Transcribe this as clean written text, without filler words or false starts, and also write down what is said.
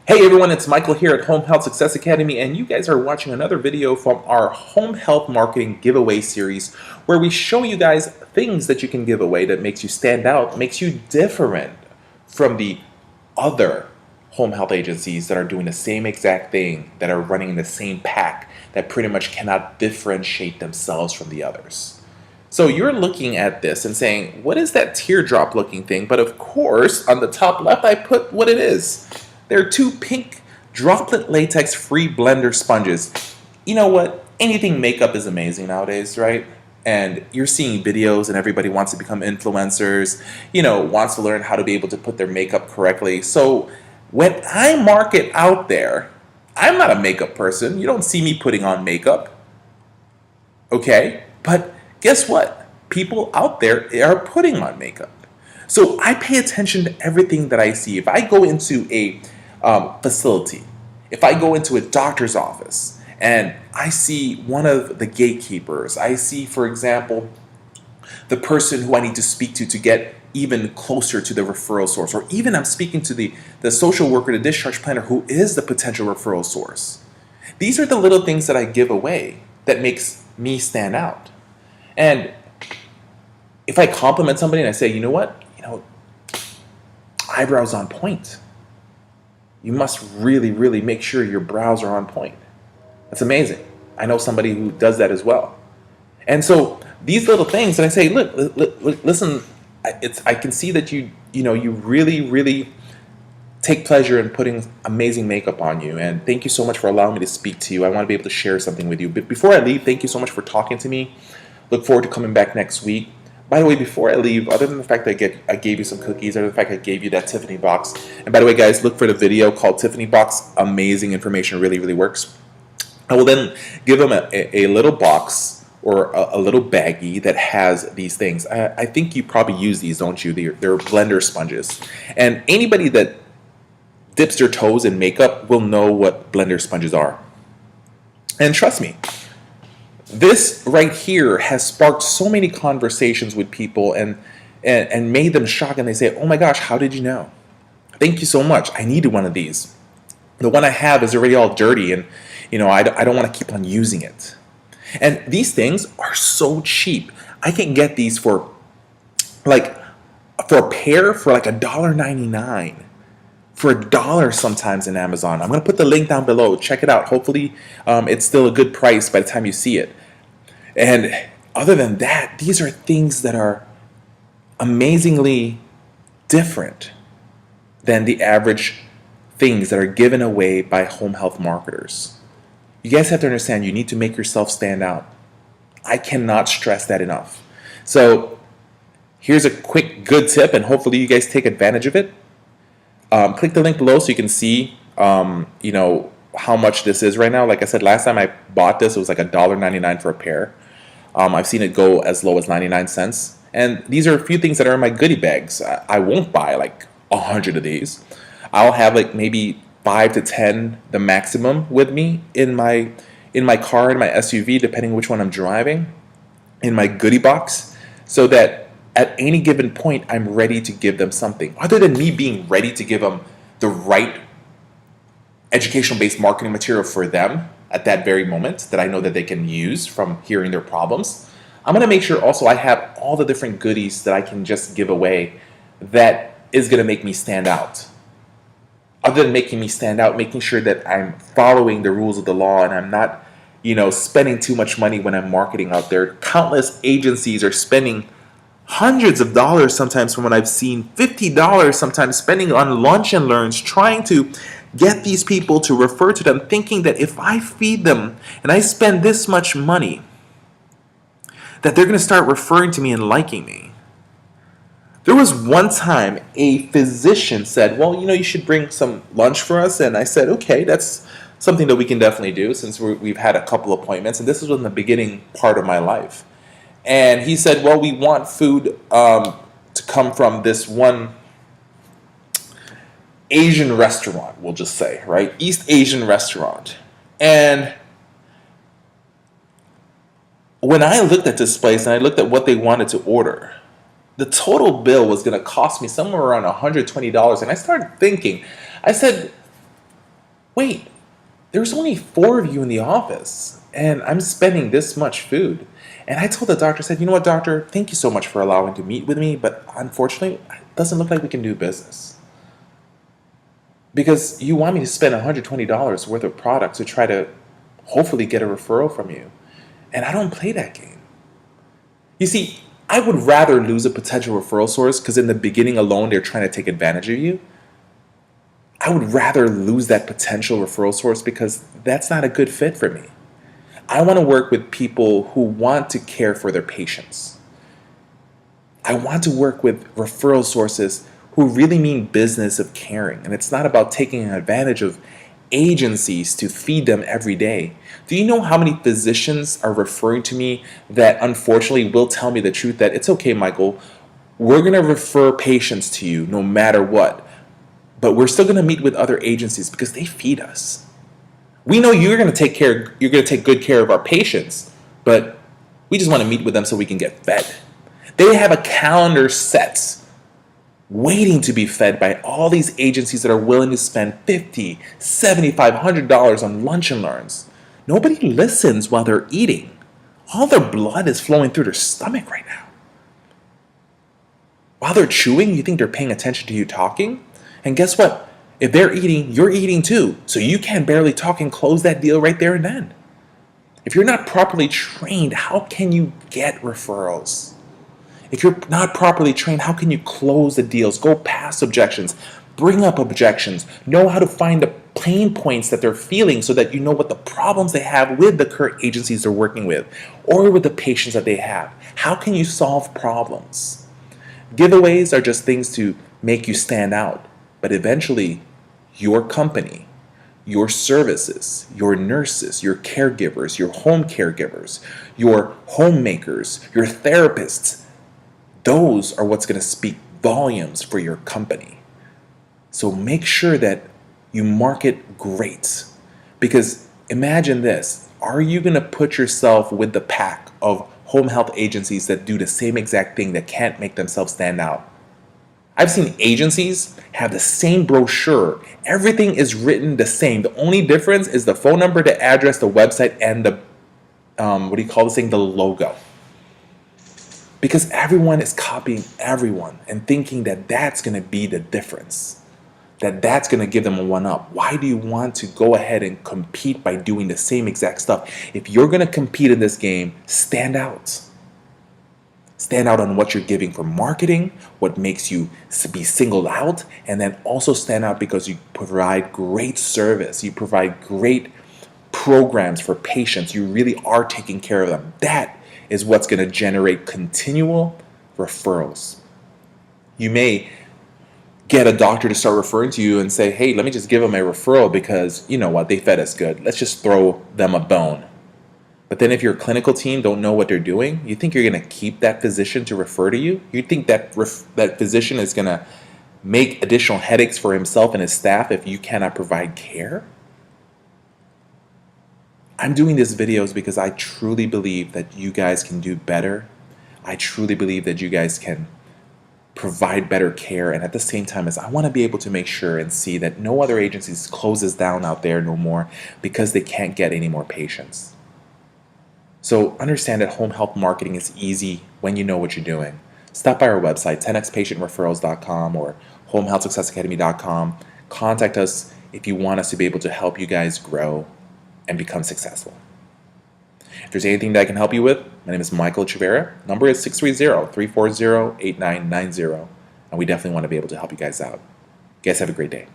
Hey everyone, it's Michael here at Home Health Success Academy, and you guys are watching another video from our Home Health Marketing Giveaway series where we show you guys things that you can give away that makes you stand out, makes you different from the other home health agencies that are doing the same exact thing, that are running the same pack, that pretty much cannot differentiate themselves from the others. So you're looking at this and saying, what is that teardrop looking thing? But of course, on the top left, I put what it is. There are two pink droplet latex free blender sponges. You know what? Anything makeup is amazing nowadays, right? And you're seeing videos and everybody wants to become influencers, wants to learn how to be able to put their makeup correctly. So when I market out there, I'm not a makeup person. You don't see me putting on makeup. Okay? But guess what? People out there are putting on makeup. So I pay attention to everything that I see. If I go into a facility, if I go into a doctor's office and I see one of the gatekeepers, I see, for example, the person who I need to speak to get even closer to the referral source, or even I'm speaking to the social worker, the discharge planner who is the potential referral source. These are the little things that I give away that makes me stand out. And if I compliment somebody and I say, you know what, eyebrows on point. You must really, really make sure your brows are on point. That's amazing. I know somebody who does that as well. And so these little things, and I say, look, listen, I can see that you really, really take pleasure in putting amazing makeup on you. And thank you so much for allowing me to speak to you. I want to be able to share something with you. But before I leave, thank you so much for talking to me. Look forward to coming back next week. By the way, before I leave, other than the fact that I gave you some cookies, other than the fact I gave you that Tiffany box, and by the way, guys, look for the video called Tiffany Box. Amazing information, really, really works. I will then give them a little box or a little baggie that has these things. I think you probably use these, don't you? They're blender sponges. And anybody that dips their toes in makeup will know what blender sponges are. And trust me, this right here has sparked so many conversations with people and made them shocked, and they say, oh my gosh, how did you know? Thank you so much. I needed one of these. The one I have is already all dirty, and I don't want to keep on using it. And these things are so cheap. I can get these for a pair for like $1.99. For $1 sometimes in Amazon. I'm going to put the link down below. Check it out. Hopefully it's still a good price by the time you see it. And other than that, these are things that are amazingly different than the average things that are given away by home health marketers. You guys have to understand, you need to make yourself stand out. I cannot stress that enough. So here's a quick good tip, and hopefully you guys take advantage of it. Click the link below so you can see, how much this is right now. Like I said, last time I bought this, it was like $1.99 for a pair. I've seen it go as low as 99 cents. And these are a few things that are in my goodie bags. I won't buy like 100 of these. I'll have like maybe 5 to 10, the maximum, with me in my car, in my SUV, depending which one I'm driving, in my goodie box, so that at any given point, I'm ready to give them something. Other than me being ready to give them the right educational-based marketing material for them at that very moment that I know that they can use from hearing their problems, I'm going to make sure also I have all the different goodies that I can just give away that is going to make me stand out. Other than making me stand out, making sure that I'm following the rules of the law and I'm not, spending too much money when I'm marketing out there. Countless agencies are spending hundreds of dollars sometimes, from what I've seen, $50 sometimes, spending on lunch and learns, trying to get these people to refer to them, thinking that if I feed them and I spend this much money, that they're going to start referring to me and liking me. There was one time a physician said, well, you should bring some lunch for us. And I said, okay, that's something that we can definitely do since we've had a couple appointments. And this was in the beginning part of my life. And he said, well, we want food to come from this one Asian restaurant, we'll just say, right? East Asian restaurant. And when I looked at this place and I looked at what they wanted to order, the total bill was going to cost me somewhere around $120. And I started thinking, I said, Wait, there's only 4 of you in the office, and I'm spending this much food. And I told the doctor, I said, you know what, doctor, thank you so much for allowing to meet with me, but unfortunately, it doesn't look like we can do business. Because you want me to spend $120 worth of products to try to hopefully get a referral from you. And I don't play that game. You see, I would rather lose a potential referral source because in the beginning alone, they're trying to take advantage of you. I would rather lose that potential referral source because that's not a good fit for me. I want to work with people who want to care for their patients. I want to work with referral sources who really mean business of caring. And it's not about taking advantage of agencies to feed them every day. Do you know how many physicians are referring to me that unfortunately will tell me the truth that it's okay, Michael, we're going to refer patients to you no matter what, but we're still going to meet with other agencies because they feed us. We know you're going to take good care of our patients, but we just want to meet with them so we can get fed. They have a calendar set waiting to be fed by all these agencies that are willing to spend $50, $75, $100 on lunch and learns. Nobody listens while they're eating. All their blood is flowing through their stomach right now. While they're chewing, you think they're paying attention to you talking? And guess what? If they're eating, you're eating too. So you can barely talk and close that deal right there and then. If you're not properly trained, how can you get referrals? If you're not properly trained, how can you close the deals, go past objections, bring up objections, know how to find the pain points that they're feeling so that you know what the problems they have with the current agencies they're working with or with the patients that they have? How can you solve problems? Giveaways are just things to make you stand out, but eventually your company, your services, your nurses, your caregivers, your home caregivers, your homemakers, your therapists, those are what's going to speak volumes for your company. So make sure that you market great. Because imagine this, are you going to put yourself with the pack of home health agencies that do the same exact thing that can't make themselves stand out? I've seen agencies have the same brochure. Everything is written the same. The only difference is the phone number, the address, the website, and the, the logo. Because everyone is copying everyone and thinking that that's going to be the difference, that that's going to give them a one-up. Why do you want to go ahead and compete by doing the same exact stuff? If you're going to compete in this game, stand out. Stand out on what you're giving for marketing, what makes you be singled out, and then also stand out because you provide great service. You provide great programs for patients. You really are taking care of them. That is what's going to generate continual referrals. You may get a doctor to start referring to you and say, hey, let me just give them a referral because, you know what, they fed us good. Let's just throw them a bone. But then if your clinical team don't know what they're doing, you think you're going to keep that physician to refer to you? You think that that physician is going to make additional headaches for himself and his staff if you cannot provide care? I'm doing these videos because I truly believe that you guys can do better. I truly believe that you guys can provide better care, and at the same time as I want to be able to make sure and see that no other agencies closes down out there no more because they can't get any more patients. So understand that home health marketing is easy when you know what you're doing. Stop by our website, 10xpatientreferrals.com or homehealthsuccessacademy.com. Contact us if you want us to be able to help you guys grow and become successful. If there's anything that I can help you with, my name is Michael Echeverria. Number is 630-340-8990. And we definitely want to be able to help you guys out. You guys have a great day.